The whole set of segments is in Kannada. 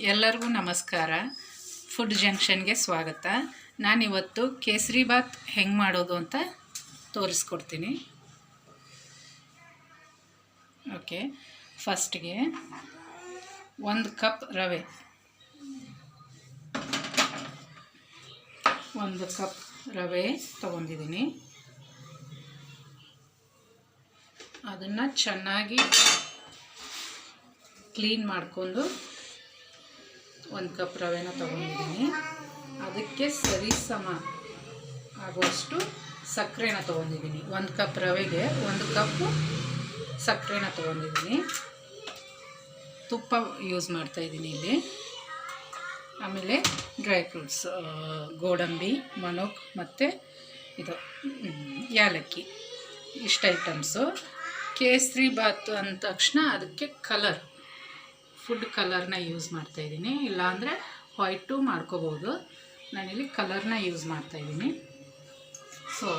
ಎಲ್ಲರಿಗೂ ನಮಸ್ಕಾರ. ಫುಡ್ ಜಂಕ್ಷನ್ಗೆ ಸ್ವಾಗತ. ನಾನಿವತ್ತು ಕೇಸರಿ ಬಾತ್ ಹೆಂಗೆ ಮಾಡೋದು ಅಂತ ತೋರಿಸ್ಕೊಡ್ತೀನಿ. ಓಕೆ, ಫಸ್ಟ್ಗೆ 1 ಕಪ್ ರವೆ, 1 ಕಪ್ ರವೆ ತೊಗೊಂಡಿದ್ದೀನಿ. ಅದನ್ನು ಚೆನ್ನಾಗಿ ಕ್ಲೀನ್ ಮಾಡಿಕೊಂಡು 1 ಕಪ್ ರವೆನ ತೊಗೊಂಡಿದ್ದೀನಿ. ಅದಕ್ಕೆ ಸರಿಸಮ ಆಗುವಷ್ಟು ಸಕ್ಕರೆನ ತೊಗೊಂಡಿದ್ದೀನಿ. 1 ಕಪ್ ರವೆಗೆ 1 ಕಪ್ಪು ಸಕ್ಕರೆನ ತೊಗೊಂಡಿದ್ದೀನಿ. ತುಪ್ಪ ಯೂಸ್ ಮಾಡ್ತಾಯಿದ್ದೀನಿ ಇಲ್ಲಿ. ಆಮೇಲೆ ಡ್ರೈ ಫ್ರೂಟ್ಸ್, ಗೋಡಂಬಿ, ಮಣಕ್ ಮತ್ತು ಇದು ಯಾಲಕ್ಕಿ, ಇಷ್ಟು ಐಟಮ್ಸು. ಕೇಸರಿ ಬಾತ್ ಅಂದ ತಕ್ಷಣ ಅದಕ್ಕೆ ಕಲರ್, ಫುಡ್ ಕಲರ್ನ ಯೂಸ್ ಮಾಡ್ತಾಯಿದ್ದೀನಿ. ಇಲ್ಲಾಂದರೆ ವೈಟು ಮಾಡ್ಕೋಬೋದು. ನಾನಿಲ್ಲಿ ಕಲರ್ನ ಯೂಸ್ ಮಾಡ್ತಾಯಿದ್ದೀನಿ. ಸೊ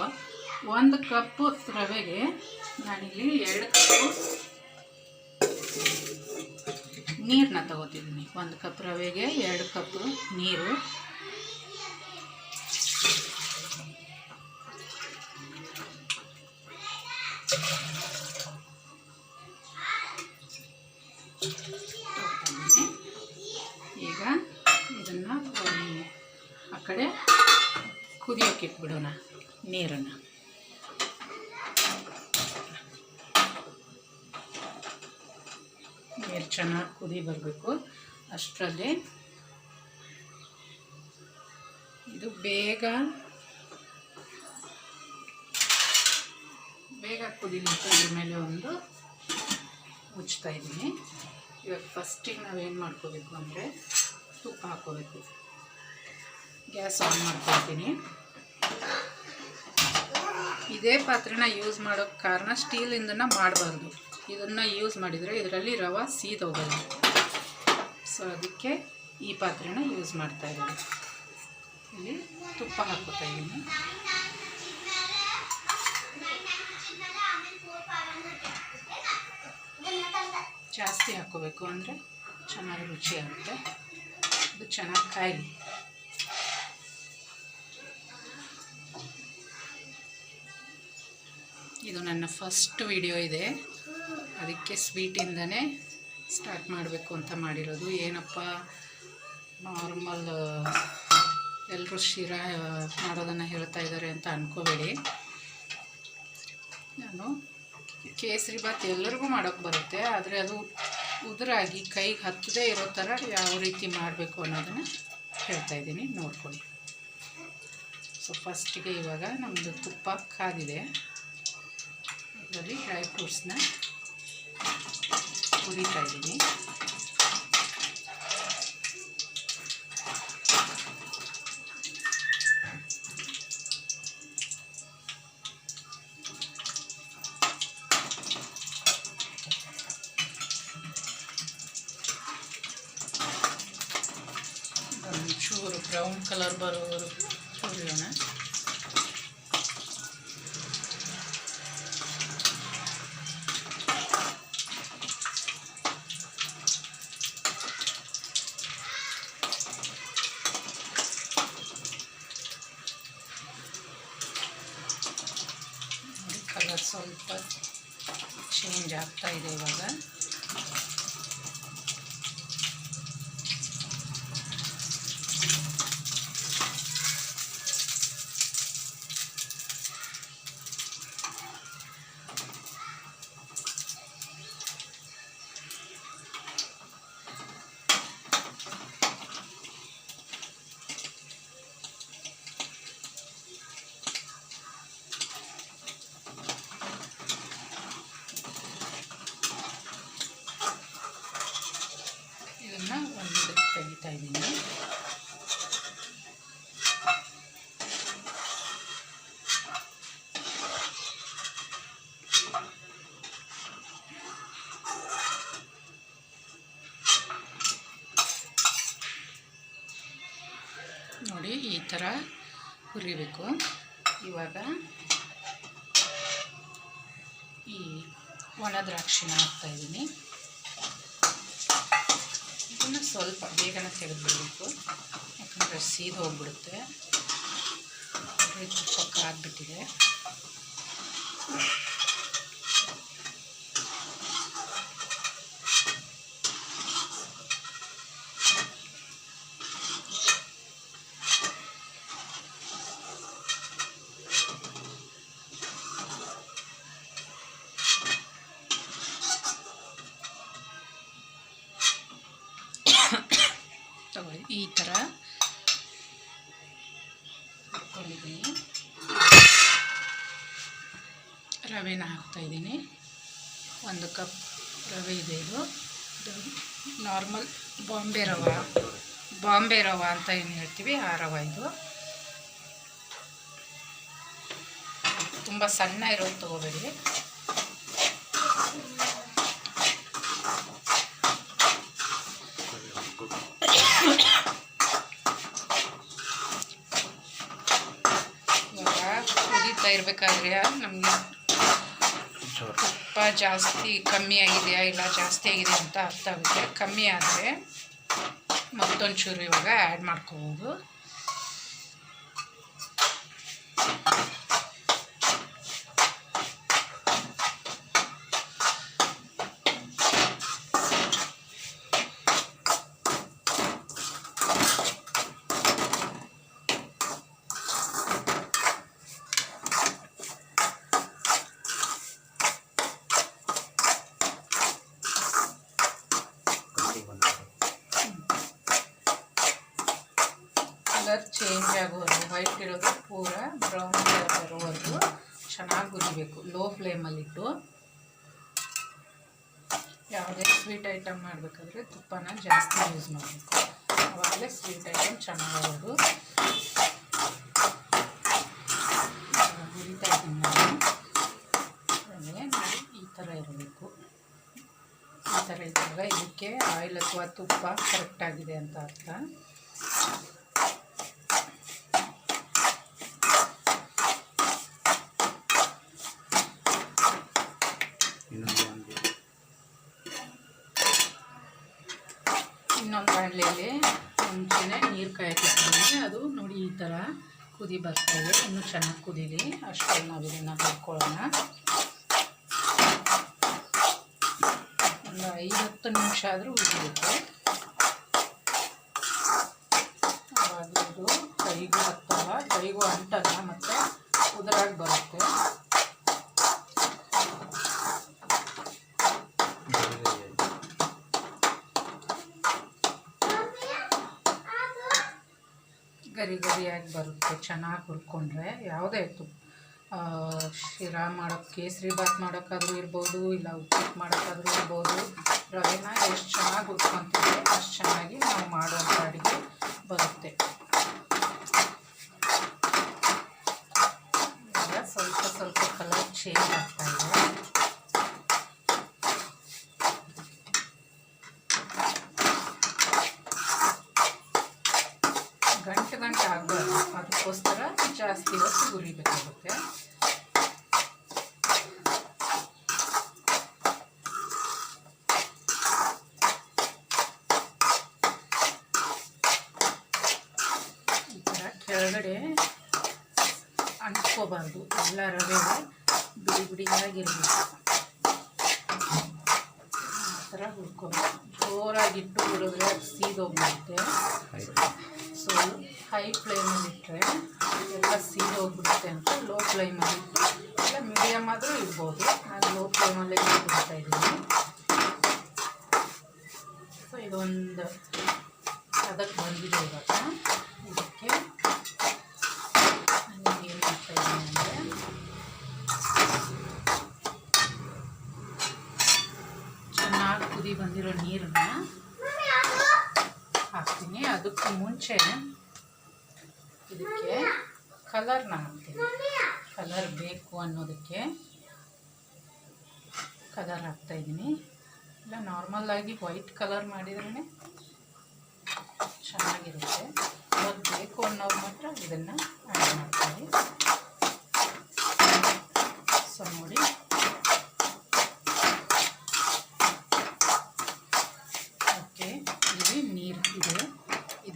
1 ಕಪ್ಪು ರವೆಗೆ ನಾನಿಲ್ಲಿ 2 ಕಪ್ಪು ನೀರನ್ನ ತಗೋತಿದ್ದೀನಿ. 1 ಕಪ್ ರವೆಗೆ 2 ಕಪ್ಪು ನೀರು. ಈಗ ಇದನ್ನು ಆ ಕಡೆ ಕುದಿಯೋಕೆ ಇಟ್ಬಿಡೋಣ ನೀರನ್ನು. ನೀರು ಚೆನ್ನಾಗಿ ಕುದಿ ಬರಬೇಕು. ಅಷ್ಟರಲ್ಲಿ ಇದು ಬೇಗ ಕುದಿಲಿಂತ ಇದ್ರ ಮೇಲೆ ಒಂದು ಮುಚ್ತಾ ಇದ್ದೀನಿ. ಇವಾಗ ಫಸ್ಟಿಗೆ ನಾವೇನು ಮಾಡ್ಕೋಬೇಕು ಅಂದರೆ ತುಪ್ಪ ಹಾಕ್ಕೋಬೇಕು. ಗ್ಯಾಸ್ ಆನ್ ಮಾಡ್ಕೊಳ್ತೀನಿ. ಇದೇ ಪಾತ್ರೆನ ಯೂಸ್ ಮಾಡೋಕ್ಕೆ ಕಾರಣ ಸ್ಟೀಲಿಂದನ ಮಾಡಬಾರ್ದು. ಇದನ್ನು ಯೂಸ್ ಮಾಡಿದರೆ ಇದರಲ್ಲಿ ರವೆ ಸೀದೋಗಲ್ಲ. ಸೊ ಅದಕ್ಕೆ ಈ ಪಾತ್ರೆನ ಯೂಸ್ ಮಾಡ್ತಾ ಇದ್ದೀನಿ. ಇಲ್ಲಿ ತುಪ್ಪ ಹಾಕ್ಕೋತಾ ಇದ್ದೀನಿ. ಜಾಸ್ತಿ ಹಾಕ್ಕೋಬೇಕು ಅಂದರೆ ಚೆನ್ನಾಗಿ ರುಚಿ ಆಗುತ್ತೆ. ಇದು ಚೆನ್ನಾಗಿ ಕಾಯಲಿ. ಇದು ನನ್ನ ಫಸ್ಟ್ ವಿಡಿಯೋ ಇದೆ, ಅದಕ್ಕೆ ಸ್ವೀಟಿಂದನೇ ಸ್ಟಾರ್ಟ್ ಮಾಡಬೇಕು ಅಂತ ಮಾಡಿರೋದು. ಏನಪ್ಪ ನಾರ್ಮಲ್ ಎಲ್ಲರೂ ಶಿರಾ ಮಾಡೋದನ್ನು ಹೇಳ್ತಾ ಇದ್ದಾರೆ ಅಂತ ಅಂದ್ಕೋಬೇಡಿ. ನಾನು ಕೇಸರಿ ಬಾತ್ ಎಲ್ಲರಿಗೂ ಮಾಡೋಕ್ಕೆ ಬರುತ್ತೆ, ಆದರೆ ಅದು ಉದುರಾಗಿ ಕೈಗೆ ಹತ್ತದೇ ಇರೋ ಥರ ಯಾವ ರೀತಿ ಮಾಡಬೇಕು ಅನ್ನೋದನ್ನು ಹೇಳ್ತಾಯಿದ್ದೀನಿ, ನೋಡ್ಕೊಳ್ಳಿ. ಸೊ ಫಸ್ಟಿಗೆ ಇವಾಗ ನಮ್ಮದು ತುಪ್ಪ ಕಾದಿದೆ. ಅದರಲ್ಲಿ ಡ್ರೈ ಫ್ರೂಟ್ಸ್ನ ಹುರಿತಾ ಇದ್ದೀನಿ. ಒಂಚೂರು ಬ್ರೌನ್ ಕಲರ್ ಬರೋವರು ಹುರಿಯೋಣ. ಕಲರ್ ಸ್ವಲ್ಪ ಚೇಂಜ್ ಆಗ್ತಾ ಇದೆ ಇವಾಗ. ಒಂದು ತೆಗಿತಾ ಇದ್ದೀನಿ. ನೋಡಿ ಈ ಥರ ಹುರಿಬೇಕು. ಇವಾಗ ಈ ಒಣ ದ್ರಾಕ್ಷಿನ ಹಾಕ್ತಾಯಿದ್ದೀನಿ. ಇನ್ನು ಸ್ವಲ್ಪ ಬೇಗನೆ ತೆಗೆದುಬಿಡಬೇಕು, ಯಾಕಂದರೆ ಸೀದು ಹೋಗ್ಬಿಡುತ್ತೆ. ತುಪ್ಪಕ್ಕೆ ಹಾಕ್ಬಿಟ್ಟಿದೆ. ತಗೊಳ್ಳಿ, ಈ ಥರ ಹಾಕ್ಕೊಂಡಿದ್ದೀನಿ. ರವೆನ ಹಾಕ್ತಾಯಿದ್ದೀನಿ. 1 ಕಪ್ ರವೆ ಇದೆ. ಇದು ನಾರ್ಮಲ್ ಬಾಂಬೆ ರವೆ ಅಂತ ಏನು ಹೇಳ್ತೀವಿ, ಆ ರವೆ ಇದು. ತುಂಬ ಸಣ್ಣ ಇರೋದು ತೊಗೋಬೇಡಿ. ಇವಾಗ ಕುದೀತಾ ಇರಬೇಕಾದ್ರೆ ನಮಗೆ ತುಪ್ಪ ಜಾಸ್ತಿ ಕಮ್ಮಿ ಆಗಿದೆಯಾ ಇಲ್ಲ ಜಾಸ್ತಿ ಆಗಿದೆ ಅಂತ ಅರ್ಥ ಆಗುತ್ತೆ. ಕಮ್ಮಿ ಆದರೆ ಮತ್ತೊಂಚೂರು ಇವಾಗ ಆ್ಯಡ್ ಮಾಡ್ಕೋಬೋದು. ಕಲರ್ ಚೇಂಜ್ ಆಗೋದು, ವೈಟ್ ಇರೋದು ಪೂರ ಬ್ರೌನ್ ಕಲರ್ ಬರೋವರೆಗೂ ಚೆನ್ನಾಗಿ ಕುದಿಬೇಕು. ಲೋ ಫ್ಲೇಮಲ್ಲಿಟ್ಟು ಯಾವುದೇ ಸ್ವೀಟ್ ಐಟಮ್ ಮಾಡಬೇಕಾದ್ರೆ ತುಪ್ಪನ ಜಾಸ್ತಿ ಯೂಸ್ ಮಾಡಬೇಕು, ಆವಾಗಲೇ ಸ್ವೀಟ್ ಐಟಮ್ ಚೆನ್ನಾಗೋದು. ಹುರಿತಾ ಇದ್ದೀನಿ ನಾನು. ಈ ಥರ ಇರಬೇಕು. ಈ ಥರ ಇದ್ದಾಗ ಇದಕ್ಕೆ ಆಯಿಲ್ ಅಥವಾ ತುಪ್ಪ ಕರೆಕ್ಟಾಗಿದೆ ಅಂತ ಅರ್ಥ. ಇನ್ನೊಂದು ಬಾಣಲೆಯಲ್ಲಿ ಮುಂಚೆನೇ ನೀರು ಕಾಯಕ್ಕಿದ್ದೀನಿ. ಅದು ನೋಡಿ ಈ ಥರ ಕುದಿ ಬರ್ತಾಯಿದೆ. ಇನ್ನೂ ಚೆನ್ನಾಗಿ ಕುದೀಲಿ, ಅಷ್ಟೇ ನಾವು ಇದನ್ನು ಹಾಕ್ಕೊಳ್ಳೋಣ. ಒಂದು 5-10 ನಿಮಿಷ ಆದರೂ ಉರಿಯುತ್ತೆ. ಆವಾಗ ಇದು ಕೈಗೂ ಹತ್ತಲ್ಲ, ಕೈಗೂ ಅಂಟಲ್ಲ, ಮತ್ತು ಉದುರಾಗಿ ಬರುತ್ತೆ. ಗರಿಯಾಗಿ ಬರುತ್ತೆ ಚೆನ್ನಾಗಿ ಹುರ್ಕೊಂಡ್ರೆ. ಯಾವುದೇ ಶಿರಾ ಮಾಡೋಕ್ಕೆ, ಕೇಸರಿ ಬಾತ್ ಮಾಡೋಕ್ಕಾದ್ರೂ ಇರ್ಬೋದು, ಇಲ್ಲ ಉಪ್ಪಿಟ್ಟು ಮಾಡೋಕ್ಕಾದ್ರೂ ಇರ್ಬೋದು. ರವೆನ ಎಷ್ಟು ಚೆನ್ನಾಗಿ ಹುರ್ಕೊತೀವಿ ಅಷ್ಟು ಚೆನ್ನಾಗಿ ನಾವು ಮಾಡುವಂಥ ಅಡುಗೆ ಬರುತ್ತೆ. ಈಗ ಸ್ವಲ್ಪ ಕಲರ್ ಚೇಂಜ್ ಆಗ್ತಾಯಿದೆ. ಗಂಟು ಆಗಬಾರ್ದು, ಅದಕ್ಕೋಸ್ಕರ ಜಾಸ್ತಿ ಹೊತ್ತು ಹುರಿಬೇಕಾಗುತ್ತೆ. ಈ ಥರ ಕೆಳಗಡೆ ಅಂಟ್ಕೋಬಾರ್ದು, ಎಲ್ಲ ರವೆ ಬಿಡಿಯಾಗಿರಬೇಕು. ಆ ಥರ ಹುರ್ಕೋಬೇಕು. ಜೋರಾಗಿಟ್ಟು ಹುರಿದ್ರೆ ಸೀದೋಗ್ಬಿಡುತ್ತೆ. ಸೊ ಹೈ ಫ್ಲೇಮಲ್ಲಿಟ್ಟರೆ ಎಲ್ಲ ಸೀದೋಗ್ಬಿಡುತ್ತೆ ಅಂತ ಲೋ ಫ್ಲೇಮಲ್ಲಿಟ್ಟು, ಇಲ್ಲ ಮೀಡಿಯಮ್ ಆದರೂ ಇರ್ಬೋದು. ನಾನು ಲೋ ಫ್ಲೇಮಲ್ಲೇ ಇಟ್ಬಿಡ್ತಾ ಇದ್ದೀನಿ. ಸೊ ಇದೊಂದು ಅದಕ್ಕೆ ಬಂದಿದೆ. ಇವಾಗ ಇದಕ್ಕೆ ನಾನು ಏನು ಮಾಡ್ತಾಯಿದ್ದೀನಿ ಅಂದರೆ ಚೆನ್ನಾಗಿ ಕುದಿ ಬಂದಿರೋ ನೀರನ್ನ ಹಾಕ್ತೀನಿ. ಅದಕ್ಕೂ ಮುಂಚೆ ಇದಕ್ಕೆ ಕಲರ್ನ ಹಾಕ್ತೀನಿ. ಕಲರ್ ಬೇಕು ಅನ್ನೋದಕ್ಕೆ ಕಲರ್ ಹಾಕ್ತಾಯಿದ್ದೀನಿ. ಇಲ್ಲ ನಾರ್ಮಲ್ಲಾಗಿ ವೈಟ್ ಕಲರ್ ಮಾಡಿದ್ರೇ ಚೆನ್ನಾಗಿರುತ್ತೆ. ಕಲರ್ ಬೇಕು ಅನ್ನೋರು ಮಾತ್ರ ಇದನ್ನು ಆ್ಯಡ್ ಮಾಡ್ತೀನಿ. ಸೊ ನೋಡಿ, ಓಕೆ, ಇಲ್ಲಿ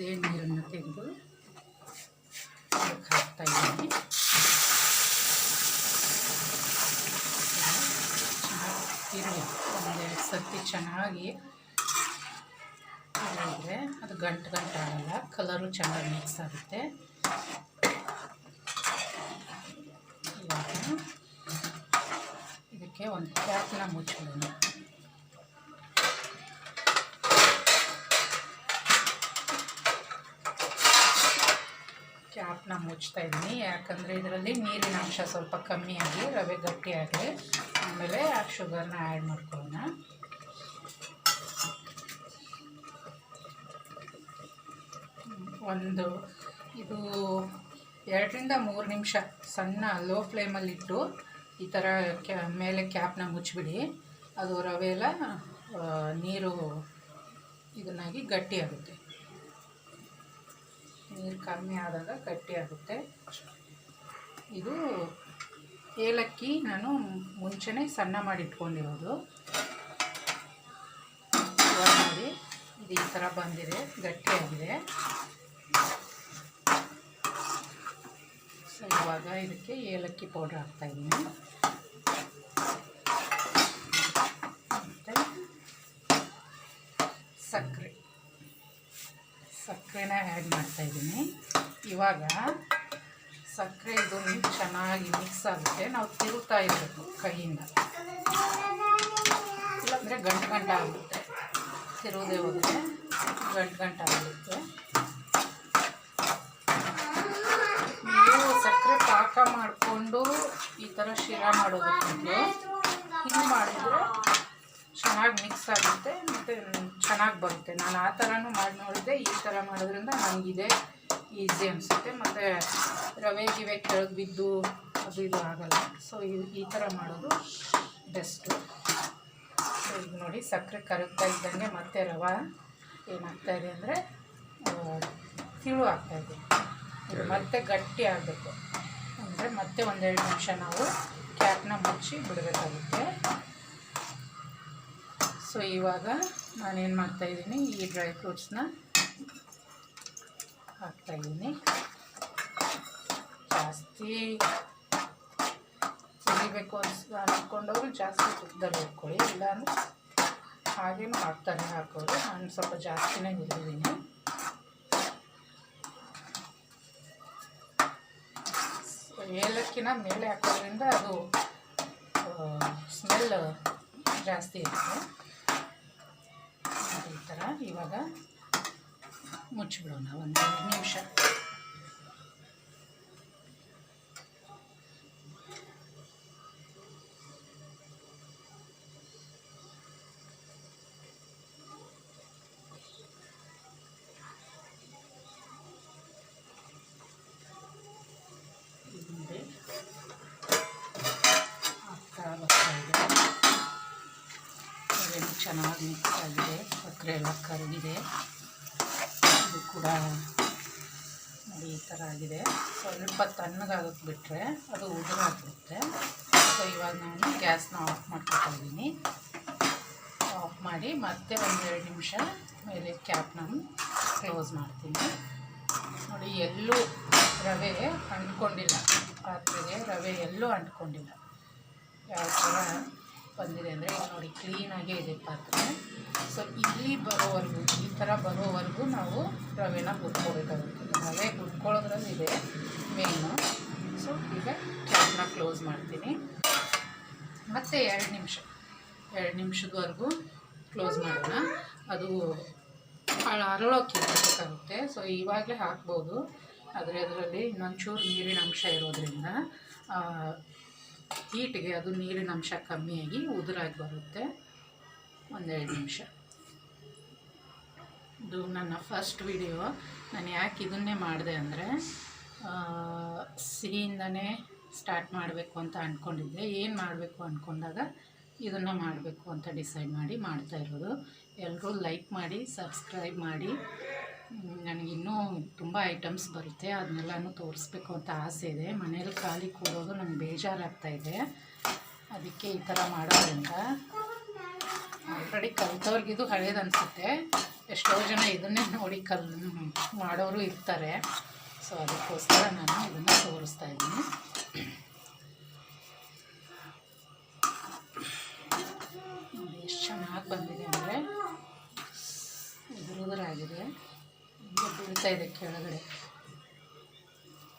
ಇದೇ ನೀರನ್ನು ತೆಗೆದು ಹಾಕ್ತಾ ಇದ್ದೀನಿ. ಇರಲಿ ಒಂದೆರಡು ಸರ್ತಿ ಚೆನ್ನಾಗಿ ಇದ್ರೆ ಅದು ಗಂಟು ಆಗಲ್ಲ, ಕಲರು ಚೆನ್ನಾಗಿ ಮಿಕ್ಸ್ ಆಗುತ್ತೆ. ಇವಾಗ ಇದಕ್ಕೆ ಒಂದು ಕ್ಯಾಪ್ನ ಮುಚ್ಚಿಡೋಣ. ಕ್ಯಾಪ್ನ ಮುಚ್ತಾ ಇದ್ದೀನಿ, ಯಾಕಂದರೆ ಇದರಲ್ಲಿ ನೀರಿನ ಅಂಶ ಸ್ವಲ್ಪ ಕಮ್ಮಿಯಾಗಿ ರವೆ ಗಟ್ಟಿಯಾಗಿ ಆಮೇಲೆ ಆ ಶುಗರ್ನ ಆ್ಯಡ್ ಮಾಡ್ಕೊಳ್ಳೋಣ. ಇದು 2 ರಿಂದ 3 ನಿಮಿಷ ಸಣ್ಣ ಲೋ ಫ್ಲೇಮಲ್ಲಿಟ್ಟು ಈ ಥರ ಮೇಲೆ ಕ್ಯಾಪ್ನ ಮುಚ್ಚಿಬಿಡಿ. ಅದು ರವೆ ಎಲ್ಲ ನೀರು ಇದನ್ನಾಗಿ ಗಟ್ಟಿಯಾಗುತ್ತೆ. ನೀರು ಕಮ್ಮಿ ಆದಾಗ ಗಟ್ಟಿಯಾಗುತ್ತೆ. ಇದು ಏಲಕ್ಕಿ ನಾನು ಮುಂಚೆನೇ ಸಣ್ಣ ಮಾಡಿ ಇಟ್ಕೊಂಡಿರೋದು. ನೋಡಿ ಇದು ಈ ಥರ ಬಂದಿದೆ, ಗಟ್ಟಿಯಾಗಿದೆ. ಸೊ ಇವಾಗ ಇದಕ್ಕೆ ಏಲಕ್ಕಿ ಪೌಡ್ರ್ ಹಾಕ್ತಾಯಿದ್ದೀನಿ. ಮತ್ತು ಸಕ್ಕರೆನ ಆ್ಯಡ್ ಮಾಡ್ತಾಯಿದ್ದೀನಿ. ಇವಾಗ ಸಕ್ಕರೆ ಇದು ಚೆನ್ನಾಗಿ ಮಿಕ್ಸ್ ಆಗುತ್ತೆ. ನಾವು ತಿರುಗ್ತಾ ಇರಬೇಕು ಕೈಯಿಂದ, ಇಲ್ಲಾಂದರೆ ಗಂಟು ಆಗುತ್ತೆ. ತಿರುಗದೆ ಹೋದರೆ ಗಂಟು ಆಗುತ್ತೆ. ನೀವು ಸಕ್ಕರೆ ಪಾಕ ಮಾಡಿಕೊಂಡು ಈ ಥರ ಶಿರಾ ಮಾಡೋದಕ್ಕಿಂತ ಹಿಂಗೆ ಮಾಡಿದರೆ ಚೆನ್ನಾಗಿ ಮಿಕ್ಸ್ ಆಗುತ್ತೆ ಮತ್ತು ಚೆನ್ನಾಗಿ ಬರುತ್ತೆ. ನಾನು ಆ ಥರನೂ ಮಾಡಿ ನೋಡಿದೆ. ಈ ಥರ ಮಾಡೋದ್ರಿಂದ ನನಗಿದೆ ಈಸಿ ಅನಿಸುತ್ತೆ. ಮತ್ತು ರವೆ ಗಿವೆ ಕೆಳಗೆ ಬಿದ್ದು ಅದು ಇದು ಆಗೋಲ್ಲ. ಸೊ ಈ ಥರ ಮಾಡೋದು ಬೆಸ್ಟು. ಸೊ ಈಗ ನೋಡಿ ಸಕ್ಕರೆ ಕರಗ್ತಾ ಇದ್ದಂಗೆ ಮತ್ತೆ ರವೆ ಏನಾಗ್ತಾಯಿದೆ ಅಂದರೆ ತಿಳು ಆಗ್ತಾಯಿದೆ. ಇದು ಮತ್ತೆ ಗಟ್ಟಿ ಆಗಬೇಕು ಅಂದರೆ ಮತ್ತೆ 1-2 ನಿಮಿಷ ನಾವು ಕ್ಯಾಪ್ನ ಮುಚ್ಚಿ ಬಿಡಬೇಕಾಗುತ್ತೆ. ಸೊ ಇವಾಗ ನಾನೇನು ಮಾಡ್ತಾಯಿದ್ದೀನಿ, ಈ ಡ್ರೈ ಫ್ರೂಟ್ಸ್ನ ಹಾಕ್ತಾಯಿದ್ದೀನಿ. ಜಾಸ್ತಿ ಹುರಿಬೇಕು ಅಂದ್ಕೊಂಡವರು ಜಾಸ್ತಿ ತುಪ್ಪದಲ್ಲಿ ಹುರ್ಕೊಳ್ಳಿ, ಇಲ್ಲಾಂದರೆ ಹಾಗೇನು ಹಾಕೋರು. ನಾನು ಸ್ವಲ್ಪ ಜಾಸ್ತಿನೇ ಹುರಿದಿದ್ದೀನಿ. ಏಲಕ್ಕಿನ ಮೇಲೆ ಹಾಕೋದ್ರಿಂದ ಅದು ಸ್ಮೆಲ್ ಜಾಸ್ತಿ ಇರುತ್ತೆ. ಈ ಥರ ಇವಾಗ ಮುಚ್ಚಿಬಿಡೋಣ 1-2 ನಿಮಿಷ. ಚೆನ್ನಾಗಿ ಮಿಕ್ಸ್ ಆಗಿದೆ, ಸಕ್ಕರೆ ಎಲ್ಲ ಕರಗಿದೆ. ಇದು ಕೂಡ ನೋಡಿ ಈ ಥರ ಆಗಿದೆ. ಸ್ವಲ್ಪ ತಣ್ಣಗಾಗೋಕ್ಕೆ ಬಿಟ್ಟರೆ ಅದು ಉದುರಾಗ್ಬಿಡುತ್ತೆ. ಸೊ ಇವಾಗ ನಾನು ಗ್ಯಾಸ್ನ ಆಫ್ ಮಾಡ್ಕೊತಾ ಇದ್ದೀನಿ. ಆಫ್ ಮಾಡಿ ಮತ್ತೆ 1-2 ನಿಮಿಷ ಮೇಲೆ ಕ್ಯಾಪ್ನ ಕ್ಲೋಸ್ ಮಾಡ್ತೀನಿ. ನೋಡಿ ಎಲ್ಲೂ ರವೆ ಅಂಟ್ಕೊಂಡಿಲ್ಲ, ಪಾತ್ರೆಗೆ ರವೆ ಎಲ್ಲೂ ಅಂಟ್ಕೊಂಡಿಲ್ಲ. ಯಾವ ಥರ ಬಂದಿದೆ ಅಂದರೆ ಈಗ ನೋಡಿ ಕ್ಲೀನಾಗೇ ಇದೆ ಪಾತ್ರೆ. ಸೊ ಇಲ್ಲಿ ಬರೋವರೆಗೂ, ಈ ಥರ ಬರೋವರೆಗೂ ನಾವು ರವೆನ ಹುರ್ಕೋಬೇಕಾಗುತ್ತೆ. ರವೆ ಹುರ್ಕೊಳ್ಳೋದ್ರಲ್ಲಿದೆ ಮೇನು. ಸೊ ಈಗ ಕ್ಯಾಪ್ನ ಕ್ಲೋಸ್ ಮಾಡ್ತೀನಿ. ಮತ್ತು 2 ನಿಮಿಷದವರೆಗೂ ಕ್ಲೋಸ್ ಮಾಡೋಣ. ಅದು ಅರಳೋಕ್ಕೆ ಇರಬೇಕಾಗುತ್ತೆ. ಸೊ ಇವಾಗಲೇ ಹಾಕ್ಬೋದು, ಆದರೆ ಅದರಲ್ಲಿ ಇನ್ನೊಂಚೂರು ನೀರಿನ ಅಂಶ ಇರೋದ್ರಿಂದ ಹೀಟಿಗೆ ಅದು ನೀರಿನ ಅಂಶ ಕಮ್ಮಿಯಾಗಿ ಉದುರಾಗಿ ಬರುತ್ತೆ. 1-2 ನಿಮಿಷ. ಇದು ನನ್ನ ಫಸ್ಟ್ ವಿಡಿಯೋ. ನಾನು ಯಾಕೆ ಇದನ್ನೇ ಮಾಡಿದೆ ಅಂದರೆ ಸಿಹಿಯಿಂದನೇ ಸ್ಟಾರ್ಟ್ ಮಾಡಬೇಕು ಅಂತ ಅಂದ್ಕೊಂಡಿದ್ದೆ. ಏನು ಮಾಡಬೇಕು ಅಂದ್ಕೊಂಡಾಗ ಇದನ್ನು ಮಾಡಬೇಕು ಅಂತ ಡಿಸೈಡ್ ಮಾಡಿ ಮಾಡ್ತಾಯಿರೋದು. ಎಲ್ಲರೂ ಲೈಕ್ ಮಾಡಿ, ಸಬ್ಸ್ಕ್ರೈಬ್ ಮಾಡಿ. ನನಗಿನ್ನೂ ತುಂಬ ಐಟಮ್ಸ್ ಬರುತ್ತೆ, ಅದನ್ನೆಲ್ಲನೂ ತೋರಿಸ್ಬೇಕು ಅಂತ ಆಸೆ ಇದೆ. ಮನೇಲಿ ಖಾಲಿ ಕೂರೋದು ನನಗೆ ಬೇಜಾರಾಗ್ತಾಯಿದೆ. ಅದಕ್ಕೆ ಈ ಥರ ಮಾಡೋದ್ರಿಂದ ಆಲ್ರೆಡಿ ಕಲಿತವ್ರಿಗಿದು ಹಳೇದು ಅನಿಸುತ್ತೆ. ಎಷ್ಟೋ ಜನ ಇದನ್ನೇ ನೋಡಿ ಮಾಡೋರು ಇರ್ತಾರೆ. ಸೊ ಅದಕ್ಕೋಸ್ಕರ ನಾನು ಇದನ್ನು ತೋರಿಸ್ತಾ ಇದ್ದೀನಿ. ಎಷ್ಟು ಚೆನ್ನಾಗಿ ಬಂದಿದೆ ಅಂದರೆ ಉದುರಾಗಿದೆ, ಬೀಳ್ತಾ ಇದೆ ಕೆಳಗಡೆ.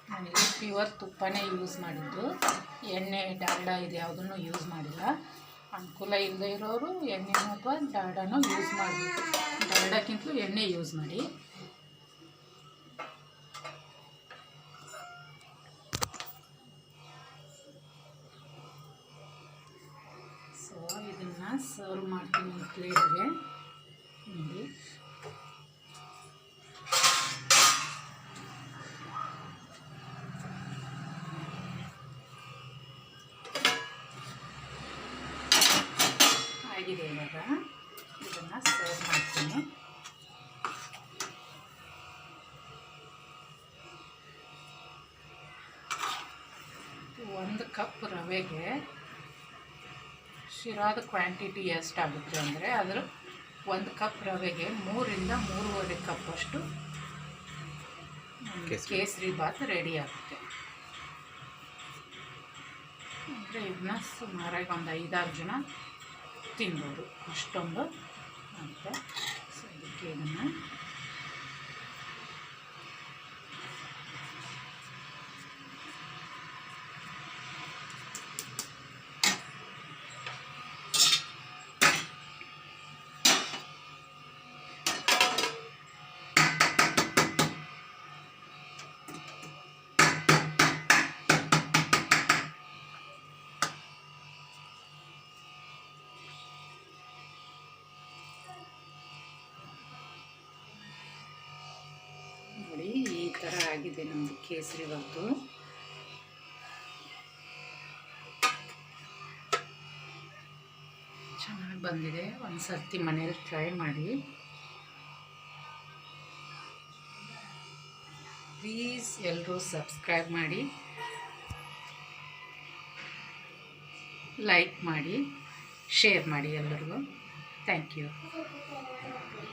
ನಾನಿಲ್ಲಿ ಪ್ಯೂರ್ ತುಪ್ಪನೇ ಯೂಸ್ ಮಾಡಿದ್ದು, ಎಣ್ಣೆ ಡಾಲ್ಡಾ ಇದು ಯಾವುದನ್ನು ಯೂಸ್ ಮಾಡಿಲ್ಲ. ಅನುಕೂಲ ಇಲ್ಲದೆ ಇರೋರು ಎಣ್ಣೆನೂ ಅಥವಾ ಡಾಲ್ಡಾನೂ ಯೂಸ್ ಮಾಡಬೇಕು. ಡಾಲ್ಡಾಕ್ಕಿಂತಲೂ ಎಣ್ಣೆ ಯೂಸ್ ಮಾಡಿ. ಸೊ ಇದನ್ನು ಸರ್ವ್ ಮಾಡ್ತೀನಿ ಪ್ಲೇಟ್ಗೆ. ನೋಡಿ, ಆಗಿದೆ. ಇವಾಗ ಇದನ್ನು ಸರ್ವ್ ಮಾಡ್ತೀನಿ. ಒಂದು ಕಪ್ ರವೆಗೆ ಶಿರಾದ ಕ್ವಾಂಟಿಟಿ ಎಷ್ಟಾಗುತ್ತೆ ಅಂದರೆ ಅದರ ಒಂದು ಕಪ್ ರವೆಗೆ 3 ರಿಂದ 3.5 ಕಪ್ಪಷ್ಟು ಕೇಸರಿ ಬಾತ್ ರೆಡಿ ಆಗುತ್ತೆ. ಅಂದರೆ ಇದನ್ನ ಸುಮಾರಾಗಿ ಒಂದು 5-6 ಜನ ತಿನ್ಬೋದು, ಅಷ್ಟೊಂದು ಅಂತ. ಸೊ ಇದಕ್ಕೆ ಇದನ್ನು ನೋಡಿ, ಈ ಥರ ಆಗಿದೆ ನಮ್ಮದು ಕೇಸರಿ ಬಾತು. ಚೆನ್ನಾಗಿ ಬಂದಿದೆ. ಒಂದು ಸರ್ತಿ ಮನೇಲಿ ಟ್ರೈ ಮಾಡಿ. ಪ್ಲೀಸ್ ಎಲ್ಲರೂ ಸಬ್ಸ್ಕ್ರೈಬ್ ಮಾಡಿ, ಲೈಕ್ ಮಾಡಿ, ಶೇರ್ ಮಾಡಿ ಎಲ್ಲರಿಗೂ. Thank you.